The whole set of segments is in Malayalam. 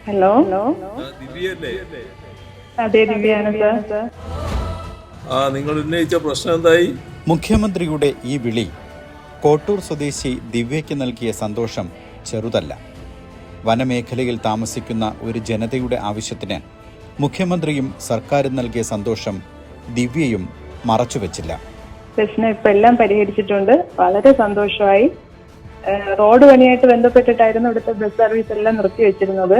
ഹലോ, ദിവ്യല്ലേ? അതെ ദിവ്യാണ് സാർ. നിങ്ങൾ ഉന്നയിച്ച പ്രശ്നം എന്തായി? മുഖ്യമന്ത്രിയുടെ ഈ വിളി കോട്ടൂർ സ്വദേശി ദിവ്യയ്ക്ക് നൽകിയ സന്തോഷം ചെറുതല്ല. വനമേഖലയിൽ താമസിക്കുന്ന ഒരു ജനതയുടെ ആവശ്യത്തിന് മുഖ്യമന്ത്രിയും സർക്കാരും നൽകിയ സന്തോഷം ദിവ്യയും മറച്ചുവെച്ചില്ല. പ്രശ്നം ഇപ്പൊ എല്ലാം പരിഹരിച്ചിട്ടുണ്ട്. വളരെ സന്തോഷമായി. റോഡ് പണിയായിട്ട് ബന്ധപ്പെട്ടിട്ടായിരുന്നു ഇവിടുത്തെ ബസ് സർവീസ് എല്ലാം നിർത്തിവെച്ചിരുന്നത്.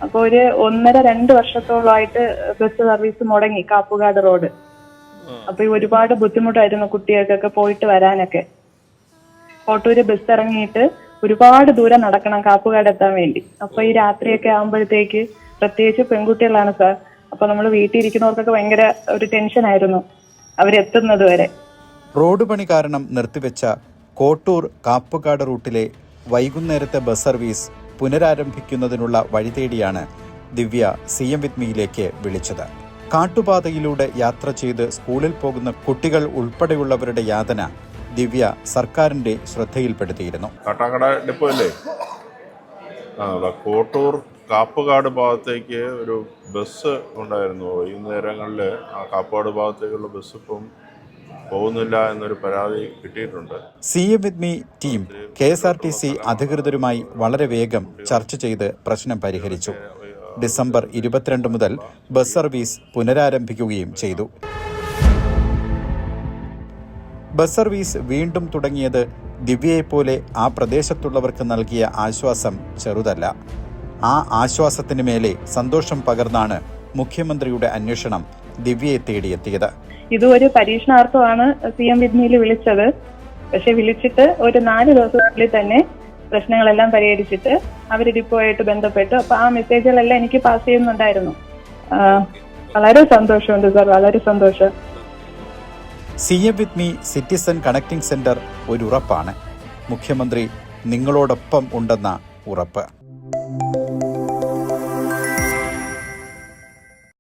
അപ്പൊ ഒരു 1.5-2 വർഷത്തോളമായിട്ട് ബസ് സർവീസ് മുടങ്ങി, കാപ്പുകാട് റോഡ്. അപ്പൊ ഒരുപാട് ബുദ്ധിമുട്ടായിരുന്നു കുട്ടികൾക്കൊക്കെ പോയിട്ട് വരാനൊക്കെ. കോട്ടൂര് ബസ് ഇറങ്ങിയിട്ട് ഒരുപാട് ദൂരം നടക്കണം കാപ്പുകാട് എത്താൻ വേണ്ടി. അപ്പൊ ഈ രാത്രിയൊക്കെ ആകുമ്പോഴത്തേക്ക്, പ്രത്യേകിച്ച് പെൺകുട്ടികളാണ് സാർ, അപ്പൊ നമ്മൾ വീട്ടിൽ ഇരിക്കുന്നവർക്കൊക്കെ ഭയങ്കര ഒരു ടെൻഷനായിരുന്നു അവരെത്തുന്നത് വരെ. റോഡ് പണി കാരണം നിർത്തിവെച്ച കോട്ടൂർ കാപ്പുകാട് റൂട്ടിലെ വൈകുന്നേരത്തെ ബസ് സർവീസ് പുനരാരംഭിക്കുന്നതിനുള്ള വഴി തേടിയാണ് ദിവ്യ CM with meയിലേക്ക് വിളിച്ചത്. കാട്ടുപാതയിലൂടെ യാത്ര ചെയ്ത് സ്കൂളിൽ പോകുന്ന കുട്ടികൾ ഉൾപ്പെടെയുള്ളവരുടെ യാതന ദിവ്യ സർക്കാരിന്റെ ശ്രദ്ധയിൽപ്പെടുത്തിയിരുന്നു. കാട്ടാക്കട ഡിപ്പോ അല്ലേ? കോട്ടൂർ കാപ്പുകാട് ഭാഗത്തേക്ക് ഒരു ബസ് ഉണ്ടായിരുന്നു. വൈകുന്നേരങ്ങളിൽ ആ കാപ്പുകാട് ഭാഗത്തേക്കുള്ള ബസ് ഇപ്പം പോകുന്നില്ല എന്നൊരു പരാതി കിട്ടിയിട്ടുണ്ട്. CM with me team KSRTC അധികൃതരുമായി വളരെ വേഗം ചർച്ച ചെയ്ത് പ്രശ്നം പരിഹരിച്ചു. ഡിസംബർ 22 മുതൽ ബസ് സർവീസ് പുനരാരംഭിക്കുകയും ചെയ്തു. ബസ് സർവീസ് വീണ്ടും തുടങ്ങിയത് ദിവ്യയെപ്പോലെ ആ പ്രദേശത്തുള്ളവർക്ക് നൽകിയ ആശ്വാസം ചെറുതല്ല. ആ ആശ്വാസത്തിന് മേലെ സന്തോഷം പകർന്നാണ് മുഖ്യമന്ത്രിയുടെ അന്വേഷണം ദിവ്യയെ തേടിയെത്തിയത്. ഇത് ഒരു പരീക്ഷണാർത്ഥമാണ് CM with meയിൽ വിളിച്ചത്. പക്ഷെ വിളിച്ചിട്ട് ഒരു 4 ദിവസത്തിനുള്ളിൽ തന്നെ പ്രശ്നങ്ങളെല്ലാം പരിഹരിച്ചിട്ട് അവർ ഡിപ്പോയായിട്ട് ബന്ധപ്പെട്ടു. അപ്പൊ ആ മെസ്സേജുകളെല്ലാം എനിക്ക് പാസ് ചെയ്യുന്നുണ്ടായിരുന്നു. വളരെ സന്തോഷമുണ്ട് സാർ, വളരെ സന്തോഷം. CM with me citizen connecting centre ഒരു ഉറപ്പാണ്. മുഖ്യമന്ത്രി നിങ്ങളോടൊപ്പം ഉണ്ടെന്ന ഉറപ്പ്.